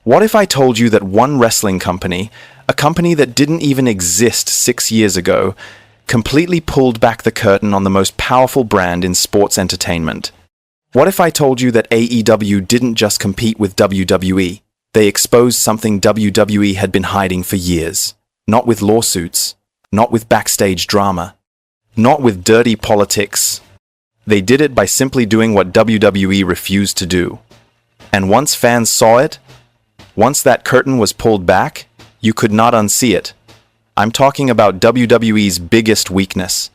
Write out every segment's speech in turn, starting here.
What if I told you that one wrestling company, a company that didn't even exist 6 years ago, completely pulled back the curtain on the most powerful brand in sports entertainment? What if I told you that AEW didn't just compete with WWE? They exposed something WWE had been hiding for years. Not with lawsuits, not with backstage drama, not with dirty politics. They did it by simply doing what WWE refused to do. And once fans saw it, once that curtain was pulled back, you could not unsee it. I'm talking about WWE's biggest weakness.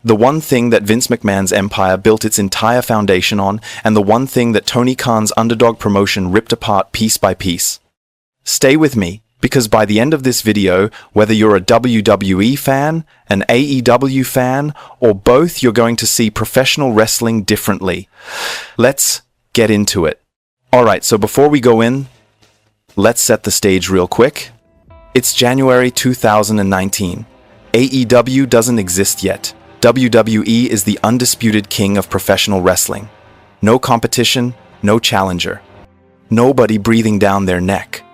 The one thing that Vince McMahon's empire built its entire foundation on, and the one thing that Tony Khan's underdog promotion ripped apart piece by piece. Stay with me, because by the end of this video, whether you're a WWE fan, an AEW fan, or both, you're going to see professional wrestling differently. Let's get into it. Alright, so before we go in, let's set the stage real quick. It's January 2019. AEW doesn't exist yet. WWE is the undisputed king of professional wrestling. No competition, no challenger. Nobody breathing down their neck.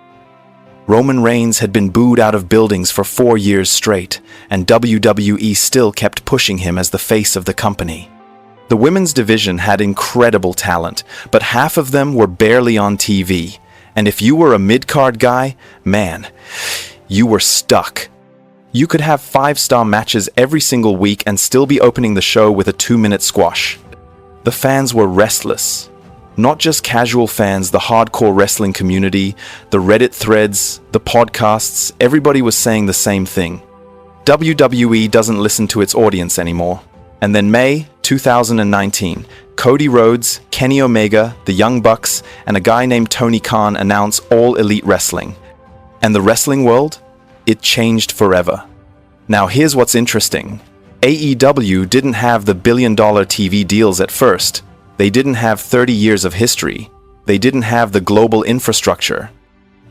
Roman Reigns had been booed out of buildings for 4 years straight, and WWE still kept pushing him as the face of the company. The women's division had incredible talent, but half of them were barely on TV. And if you were a mid-card guy, man, you were stuck. You could have 5-star matches every single week and still be opening the show with a 2-minute squash. The fans were restless. Not just casual fans, the hardcore wrestling community, the Reddit threads, the podcasts, everybody was saying the same thing. WWE doesn't listen to its audience anymore. And then May 2019, Cody Rhodes, Kenny Omega, the Young Bucks, and a guy named Tony Khan announce All Elite Wrestling. And the wrestling world? It changed forever. Now here's what's interesting. AEW didn't have the billion-dollar TV deals at first. They didn't have 30 years of history. They didn't have the global infrastructure.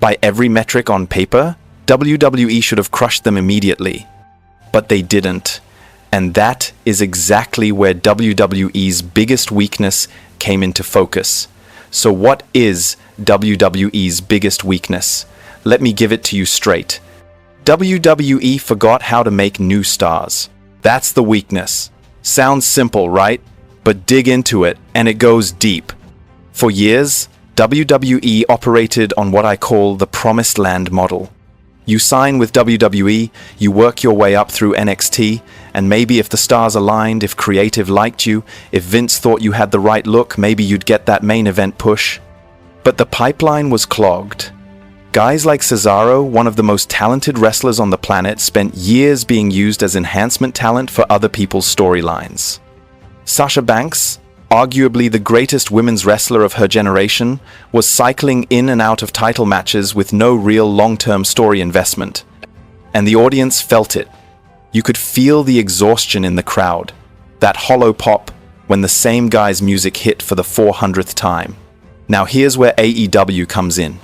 By every metric on paper, WWE should have crushed them immediately. But they didn't. And that is exactly where WWE's biggest weakness came into focus. So what is WWE's biggest weakness? Let me give it to you straight. WWE forgot how to make new stars. That's the weakness. Sounds simple, right? But dig into it, and it goes deep. For years, WWE operated on what I call the promised land model. You sign with WWE, you work your way up through NXT, and maybe if the stars aligned, if creative liked you, if Vince thought you had the right look, maybe you'd get that main event push. But the pipeline was clogged. Guys like Cesaro, one of the most talented wrestlers on the planet, spent years being used as enhancement talent for other people's storylines. Sasha Banks, arguably the greatest women's wrestler of her generation, was cycling in and out of title matches with no real long-term story investment. And the audience felt it. You could feel the exhaustion in the crowd, that hollow pop when the same guy's music hit for the 400th time. Now here's where AEW comes in.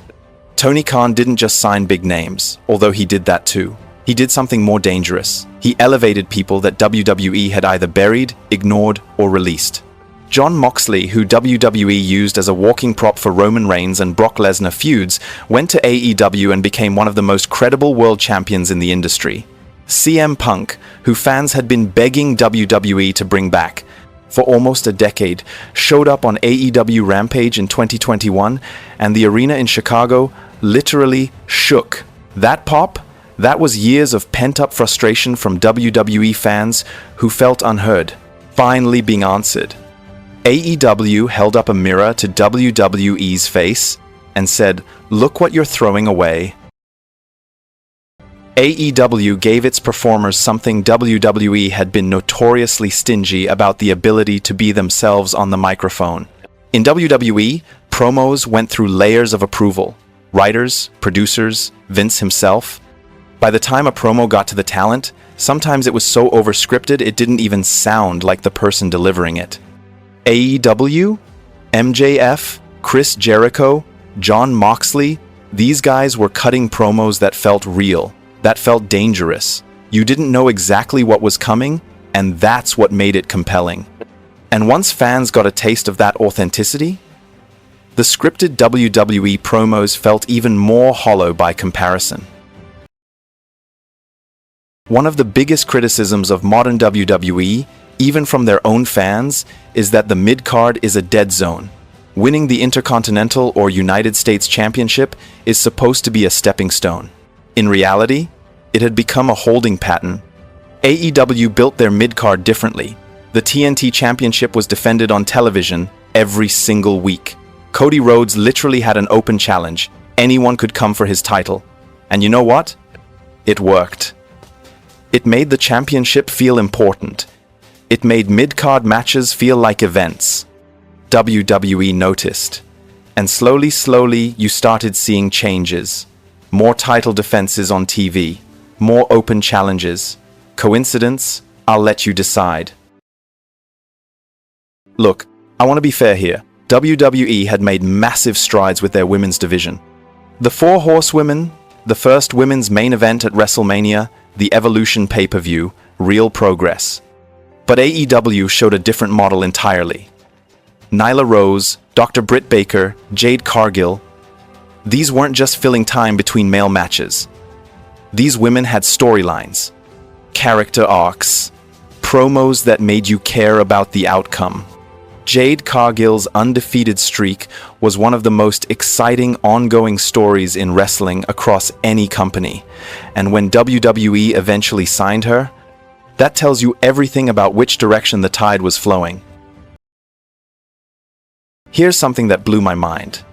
Tony Khan didn't just sign big names, although he did that too. He did something more dangerous. He elevated people that WWE had either buried, ignored, or released. Jon Moxley, who WWE used as a walking prop for Roman Reigns and Brock Lesnar feuds, went to AEW and became one of the most credible world champions in the industry. CM Punk, who fans had been begging WWE to bring back for almost a decade, showed up on AEW Rampage in 2021, and the arena in Chicago literally shook. That pop? That was years of pent-up frustration from WWE fans who felt unheard, finally being answered. AEW held up a mirror to WWE's face and said, "Look what you're throwing away." AEW gave its performers something WWE had been notoriously stingy about: the ability to be themselves on the microphone. In WWE, promos went through layers of approval. Writers, producers, Vince himself. By the time a promo got to the talent, sometimes it was so overscripted it didn't even sound like the person delivering it. AEW, MJF, Chris Jericho, Jon Moxley, these guys were cutting promos that felt real, that felt dangerous. You didn't know exactly what was coming, and that's what made it compelling. And once fans got a taste of that authenticity, The scripted WWE promos felt even more hollow by comparison. One of the biggest criticisms of modern WWE, even from their own fans, is that the mid-card is a dead zone. Winning the Intercontinental or United States Championship is supposed to be a stepping stone. In reality, it had become a holding pattern. AEW built their mid-card differently. The TNT Championship was defended on television every single week. Cody Rhodes literally had an open challenge. Anyone could come for his title. And you know what? It worked. It made the championship feel important. It made mid-card matches feel like events. WWE noticed. And slowly, you started seeing changes. More title defenses on TV. More open challenges. Coincidence? I'll let you decide. Look, I want to be fair here. WWE had made massive strides with their women's division. The 4 Horsewomen, the first women's main event at WrestleMania, the Evolution pay-per-view, real progress. But AEW showed a different model entirely. Nyla Rose, Dr. Britt Baker, Jade Cargill, these weren't just filling time between male matches. These women had storylines, character arcs, promos that made you care about the outcome. Jade Cargill's undefeated streak was one of the most exciting ongoing stories in wrestling across any company. And when WWE eventually signed her, that tells you everything about which direction the tide was flowing. Here's something that blew my mind.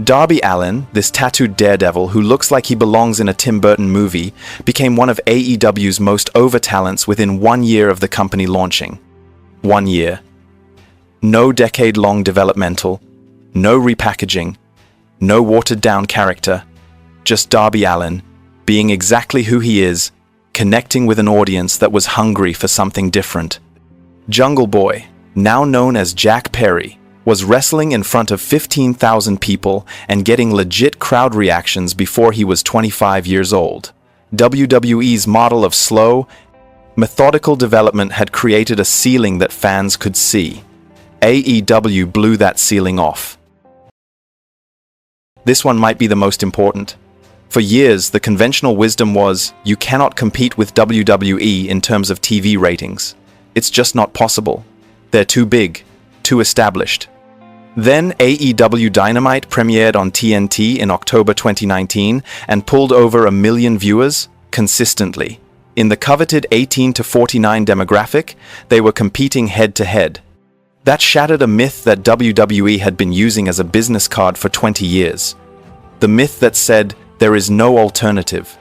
Darby Allin, this tattooed daredevil who looks like he belongs in a Tim Burton movie, became one of AEW's most over talents within 1 year of the company launching. 1 year. No decade-long developmental, no repackaging, no watered-down character, just Darby Allin, being exactly who he is, connecting with an audience that was hungry for something different. Jungle Boy, now known as Jack Perry, was wrestling in front of 15,000 people and getting legit crowd reactions before he was 25 years old. WWE's model of slow, methodical development had created a ceiling that fans could see. AEW blew that ceiling off. This one might be the most important. For years, the conventional wisdom was, you cannot compete with WWE in terms of TV ratings. It's just not possible. They're too big, too established. Then AEW Dynamite premiered on TNT in October 2019 and pulled over 1 million viewers consistently. In the coveted 18 to 49 demographic, they were competing head-to-head. That shattered a myth that WWE had been using as a business card for 20 years. The myth that said, there is no alternative.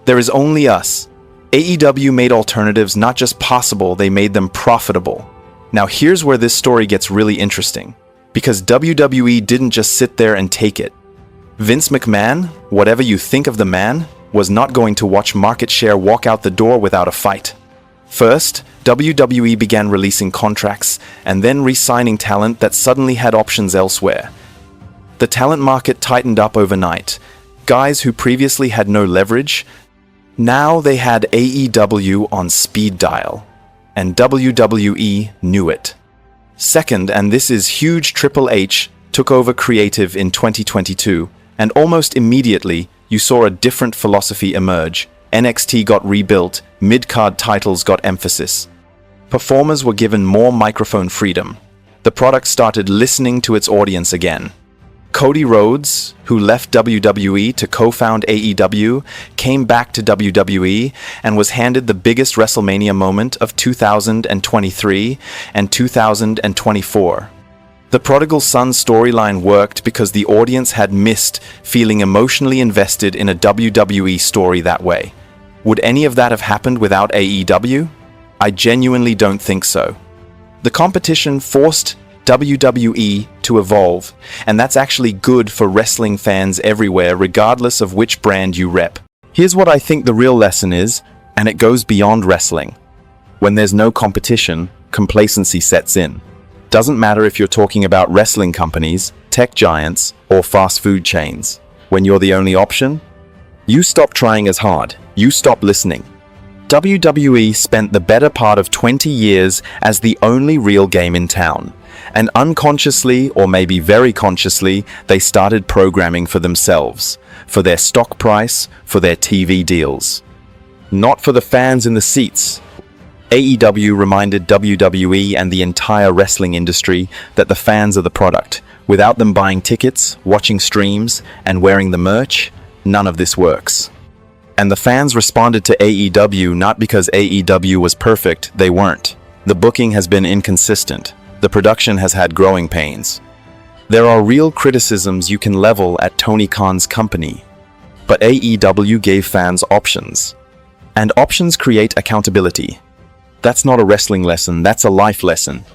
There is only us. AEW made alternatives not just possible, they made them profitable. Now here's where this story gets really interesting. Because WWE didn't just sit there and take it. Vince McMahon, whatever you think of the man, was not going to watch market share walk out the door without a fight. First, WWE began releasing contracts and then re-signing talent that suddenly had options elsewhere. The talent market tightened up overnight. Guys who previously had no leverage, now they had AEW on speed dial. And WWE knew it. Second, and this is huge, Triple H took over creative in 2022, and almost immediately you saw a different philosophy emerge. NXT got rebuilt, mid-card titles got emphasis. Performers were given more microphone freedom. The product started listening to its audience again. Cody Rhodes, who left WWE to co-found AEW, came back to WWE and was handed the biggest WrestleMania moment of 2023 and 2024. The prodigal son storyline worked because the audience had missed feeling emotionally invested in a WWE story that way. Would any of that have happened without AEW? I genuinely don't think so. The competition forced WWE to evolve, and that's actually good for wrestling fans everywhere, regardless of which brand you rep. Here's what I think the real lesson is, and it goes beyond wrestling. When there's no competition, complacency sets in. Doesn't matter if you're talking about wrestling companies, tech giants, or fast food chains. When you're the only option, you stop trying as hard. You stop listening. WWE spent the better part of 20 years as the only real game in town. And unconsciously, or maybe very consciously, they started programming for themselves, for their stock price, for their TV deals. Not for the fans in the seats. AEW reminded WWE and the entire wrestling industry that the fans are the product. Without them buying tickets, watching streams, and wearing the merch, none of this works. And the fans responded to AEW not because AEW was perfect, they weren't. The booking has been inconsistent. The production has had growing pains. There are real criticisms you can level at Tony Khan's company. But AEW gave fans options. And options create accountability. That's not a wrestling lesson, that's a life lesson.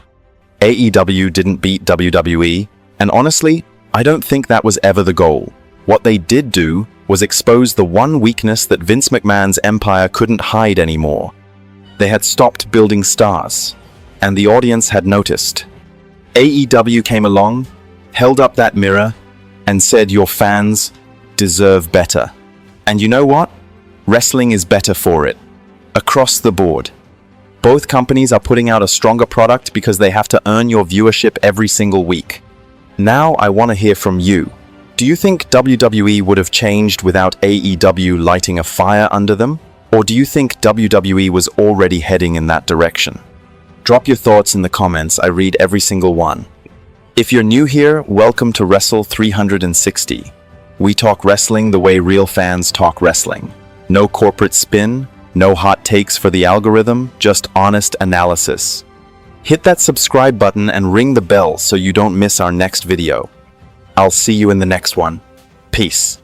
AEW didn't beat WWE, and honestly, I don't think that was ever the goal. What they did do was expose the one weakness that Vince McMahon's empire couldn't hide anymore. They had stopped building stars, and the audience had noticed. AEW came along, held up that mirror, and said your fans deserve better. And you know what? Wrestling is better for it. Across the board. Both companies are putting out a stronger product because they have to earn your viewership every single week. Now I want to hear from you. Do you think WWE would have changed without AEW lighting a fire under them? Or do you think WWE was already heading in that direction? Drop your thoughts in the comments, I read every single one. If you're new here, welcome to Wrestle 360. We talk wrestling the way real fans talk wrestling. No corporate spin, no hot takes for the algorithm, just honest analysis. Hit that subscribe button and ring the bell so you don't miss our next video. I'll see you in the next one. Peace.